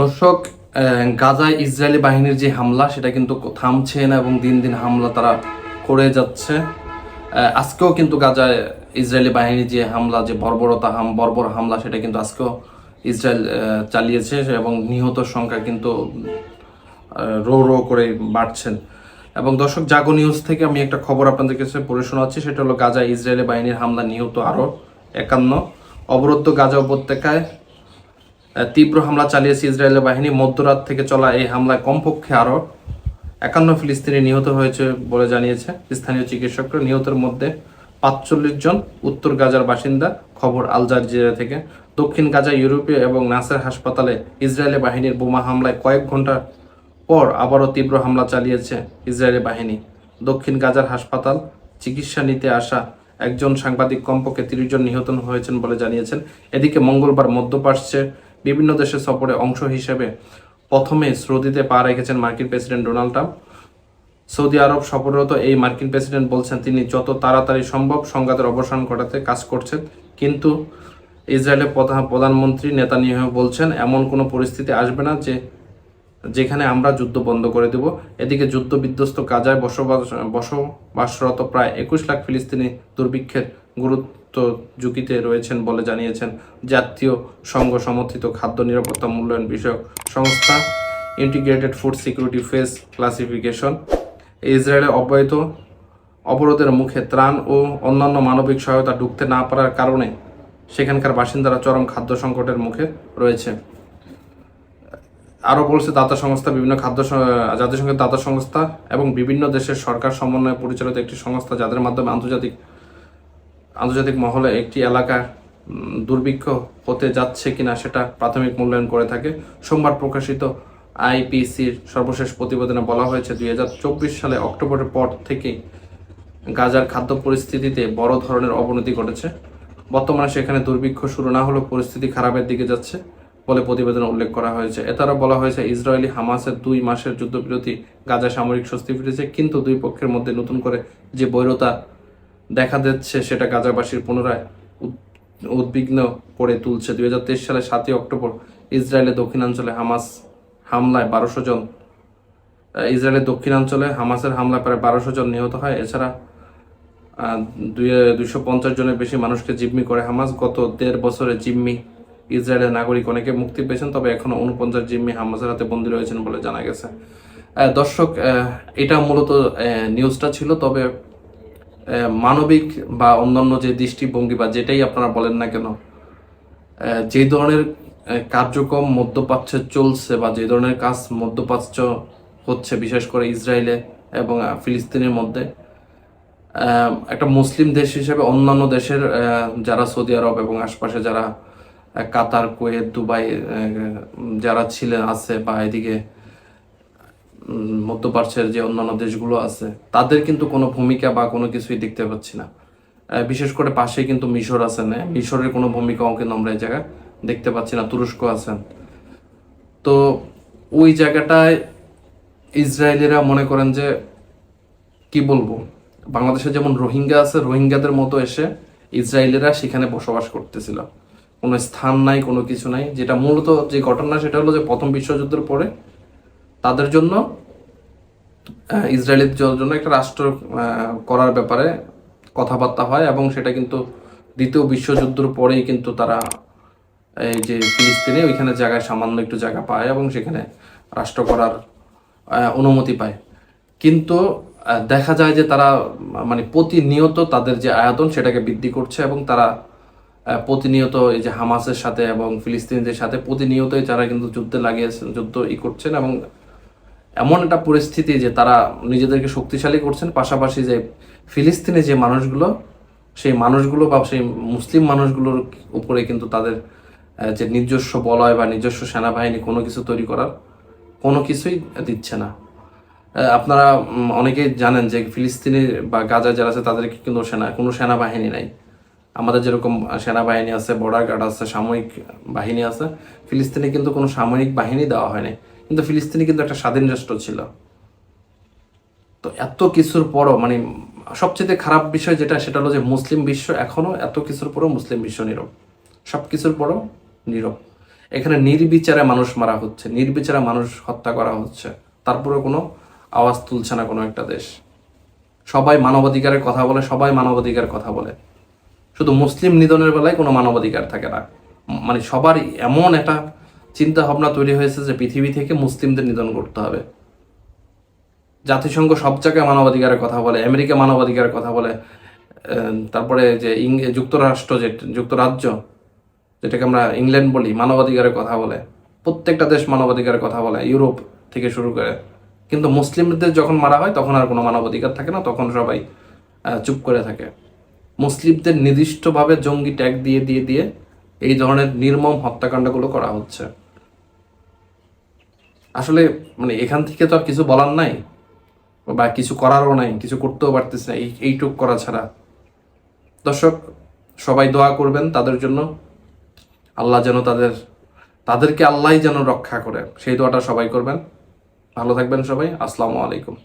দর্শক, গাজায় ইসরায়েলি বাহিনীর যে হামলা সেটা কিন্তু থামছে না এবং দিন দিন হামলা তারা করে যাচ্ছে। আজকেও কিন্তু গাজায় ইসরায়েলি বাহিনীর যে হামলা, যে বর্বর হামলা, সেটা কিন্তু আজকেও ইসরায়েল চালিয়েছে এবং নিহতর সংখ্যা কিন্তু রো রো করে বাড়ছেন। এবং দর্শক, জাগো নিউজ থেকে আমি একটা খবর আপনাদের কাছে পড়ে শোনাচ্ছি। সেটা হলো গাজায় ইসরায়েলি বাহিনীর হামলা, নিহত আরও 51। অবরুদ্ধ গাজা উপত্যকায় তীব্র হামলা চালিয়েছে ইসরায়েলের বাহিনী। মধ্যরাত থেকে চলা এই হামলায় কমপক্ষে আরও 51 ফিলিস্তিনি নিহত হয়েছে বলে জানিয়েছে স্থানীয় চিকিৎসকরা। নিহতের মধ্যে 45 জন উত্তর গাজার বাসিন্দা। খবর আল জাজিরা থেকে। দক্ষিণ গাজা ইউরোপীয় এবং নাসের হাসপাতালে ইসরায়েলি বাহিনীর বোমা হামলায় কয়েক ঘন্টা পর আবারও তীব্র হামলা চালিয়েছে ইসরায়েলি বাহিনী। দক্ষিণ গাজার হাসপাতাল চিকিৎসা নিতে আসা একজন সাংবাদিক কমপক্ষে 30 জন নিহত হয়েছেন বলে জানিয়েছেন। এদিকে মঙ্গলবার মধ্যপ্রাচ্যের বিভিন্ন দেশের সফরে অংশ হিসেবে প্রথমে সৌদিতে পা রেখেছেন মার্কিন প্রেসিডেন্ট ডোনাল্ড ট্রাম্প। সৌদি আরব সফররত এই মার্কিন প্রেসিডেন্ট বলছেন তিনি যত তাড়াতাড়ি সম্ভব সংঘাতের অবসান ঘটাতে কাজ করছেন। কিন্তু ইসরায়েলের প্রধানমন্ত্রী নেতানিয়াহু বলছেন এমন কোনো পরিস্থিতি আসবে না যেখানে আমরা যুদ্ধ বন্ধ করে দেব। এদিকে যুদ্ধ বিধ্বস্ত গাজায় বসবাসরত প্রায় 21 লাখ ফিলিস্তিনি দুর্ভিক্ষের গুরুত্ব ঝুঁকিতে রয়েছেন বলে জানিয়েছেন জাতীয় সংঘ সমর্থিত খাদ্য নিরাপত্তা মূল্যায়ন বিষয়ক সংস্থা integrated food security face classification. ইসরায়েলের অবরোধের মুখে ত্রাণ ও অন্যান্য মানবিক সহায়তা ঢুকতে না পারার কারণে সেখানকার বাসিন্দারা চরম খাদ্য সংকটের মুখে রয়েছে। আরও বলছে জাতিসংঘের দাতা সংস্থা এবং বিভিন্ন দেশের সরকার সমন্বয়ে পরিচালিত একটি সংস্থা, যাদের মাধ্যমে আন্তর্জাতিক মহলে একটি এলাকা দুর্ভিক্ষ হতে যাচ্ছে কিনা সেটা প্রাথমিক মূল্যায়ন করে থাকে। সোমবার প্রকাশিত আইপিসির সর্বশেষ প্রতিবেদনে বলা হয়েছে 2024 সালে অক্টোবরের পর থেকে গাজার খাদ্য পরিস্থিতিতে বড় ধরনের অবনতি ঘটেছে। বর্তমানে সেখানে দুর্ভিক্ষ শুরু না হলেও পরিস্থিতি খারাপের দিকে যাচ্ছে বলে প্রতিবেদনে উল্লেখ করা হয়েছে। এছাড়াও বলা হয়েছে ইসরায়েলি হামাসের 2 মাসের যুদ্ধবিরতি গাজায় সামরিক স্বস্তি ফিরেছে, কিন্তু দুই পক্ষের মধ্যে নতুন করে যে বৈরতা দেখা দিচ্ছে সেটা গাজাবাসীর পুনরায় উদ্বিগ্ন করে তুলছে। 2023 সালে 7 অক্টোবর ইসরায়েলের দক্ষিণাঞ্চলে হামাসের হামলায় প্রায় 1200 জন নিহত হয়। এছাড়া 250 জনের বেশি মানুষকে জিম্মি করে হামাস। গত 1.5 বছরে জিম্মি ইসরায়েলের নাগরিক অনেকে মুক্তি পেয়েছেন, তবে এখনো 49 জিম্মি হামাসের হাতে বন্দী রয়েছেন বলে জানা গেছে। দর্শক, এটা মূলত নিউজটা ছিল। তবে মানবিক বা অন্যান্য যে দৃষ্টিভঙ্গি বা যেটাই আপনারা বলেন না কেন, যে ধরনের কার্যক্রম মধ্যপ্রাচ্যে চলছে বা যে ধরনের কাজ মধ্যপ্রাচ্য হচ্ছে, বিশেষ করে ইসরায়েলে এবং ফিলিস্তিনের মধ্যে, একটা মুসলিম দেশ হিসেবে অন্যান্য দেশের যারা সৌদি আরব এবং আশপাশে যারা কাতার, কুয়েত, দুবাই যারা আছে বা এদিকে মধ্যপ্রাচ্যের যে অন্যান্য দেশগুলো আছে, তাদের কিন্তু কোনো ভূমিকা বা কোনো কিছুই দেখতে পাচ্ছি না। বিশেষ করে পাশে কিন্তু মিশর আছেন, মিশরের কোনো ভূমিকাও কিন্তু আমরা এই জায়গায় দেখতে পাচ্ছি না। তুরস্ক আছেন। তো ওই জায়গাটায় ইসরায়েলিরা মনে করেন যে, কি বলবো, বাংলাদেশে যেমন রোহিঙ্গা আছে, রোহিঙ্গাদের মতো এসে ইসরায়েলিরা সেখানে বসবাস করতেছিল। কোনো স্থান নাই, কোনো কিছু নাই। যেটা মূলত যে ঘটনা সেটা হলো যে প্রথম বিশ্বযুদ্ধের পরে তাদের জন্য ইসরায়েলের জন্য একটা রাষ্ট্র করার ব্যাপারে কথাবার্তা হয় এবং সেটা কিন্তু দ্বিতীয় বিশ্বযুদ্ধের পরেই কিন্তু তারা এই যে ফিলিস্তিনে ওইখানে সামান্য একটু জায়গা পায় এবং সেখানে রাষ্ট্র করার অনুমতি পায়। কিন্তু দেখা যায় যে তারা মানে প্রতিনিয়ত তাদের যে আয়তন সেটাকে বৃদ্ধি করছে এবং তারা প্রতিনিয়ত এই যে হামাসের সাথে এবং ফিলিস্তিনিদের সাথে প্রতিনিয়তই তারা কিন্তু যুদ্ধ করছেন এবং এমন একটা পরিস্থিতি যে তারা নিজেদেরকে শক্তিশালী করছেন, পাশাপাশি যে ফিলিস্তিনে যে মানুষগুলো, সেই মানুষগুলো বা সেই মুসলিম মানুষগুলোর উপরে কিন্তু তাদের যে নিজস্ব বলয় বা নিজস্ব সেনাবাহিনী কোনো কিছু তৈরি করার কোনো কিছুই দিচ্ছে না। আপনারা অনেকেই জানেন যে ফিলিস্তিনি বা গাজা যারা আছে তাদেরকে কিন্তু কোনো সেনাবাহিনী নাই। আমাদের যেরকম সেনাবাহিনী আছে, বর্ডার গার্ড আছে, সামরিক বাহিনী আছে, ফিলিস্তিনে কিন্তু কোনো সামরিক বাহিনী দেওয়া হয়নি। কিন্তু ফিলিস্তিনি কিন্তু একটা স্বাধীন রাষ্ট্র ছিল। তো এত কিছুর পরও মানে সবচেয়ে খারাপ বিষয় সেটা হলো যে মুসলিম বিশ্ব এখনো এত কিছুর পরও মুসলিম বিশ্ব নীরব, সব কিছুর পরও নীরব। এখানে নির্বিচারে মানুষ মারা হচ্ছে, নির্বিচারে মানুষ হত্যা করা হচ্ছে, তারপরে কোনো আওয়াজ তুলছে না কোনো একটা দেশ। সবাই মানবাধিকারের কথা বলে, সবাই মানবাধিকার কথা বলে, শুধু মুসলিম নিধনের বেলায় কোনো মানবাধিকার থাকে না। মানে সবারই এমন একটা চিন্তা ভাবনা তৈরি হয়েছে যে পৃথিবী থেকে মুসলিমদের নিধন করতে হবে। জাতিসংঘ সব জায়গায় মানবাধিকারের কথা বলে, আমেরিকা মানবাধিকারের কথা বলে, তারপরে যে যুক্তরাষ্ট্র, যে যুক্তরাজ্য, যেটাকে আমরা ইংল্যান্ড বলি, মানবাধিকারের কথা বলে, প্রত্যেকটা দেশ মানবাধিকারের কথা বলে, ইউরোপ থেকে শুরু করে। কিন্তু মুসলিমদের যখন মারা হয় তখন আর কোনো মানবাধিকার থাকে না, তখন সবাই চুপ করে থাকে। মুসলিমদের নির্দিষ্টভাবে জঙ্গি ট্যাগ দিয়ে দিয়ে দিয়ে এই ধরনের নির্মম হত্যাকাণ্ডগুলো করা হচ্ছে। আসলে মানে এখান থেকে তো আর কিছু বলার নাই, বা কিছু করারও নাই, কিছু করতেও পারতেছে না এইটুক করা ছাড়া। দর্শক, সবাই দোয়া করবেন তাদের জন্য, আল্লাহ যেন তাদেরকে আল্লাহ যেন রক্ষা করে, সেই দোয়াটা সবাই করবেন। ভালো থাকবেন সবাই। আসসালামু আলাইকুম।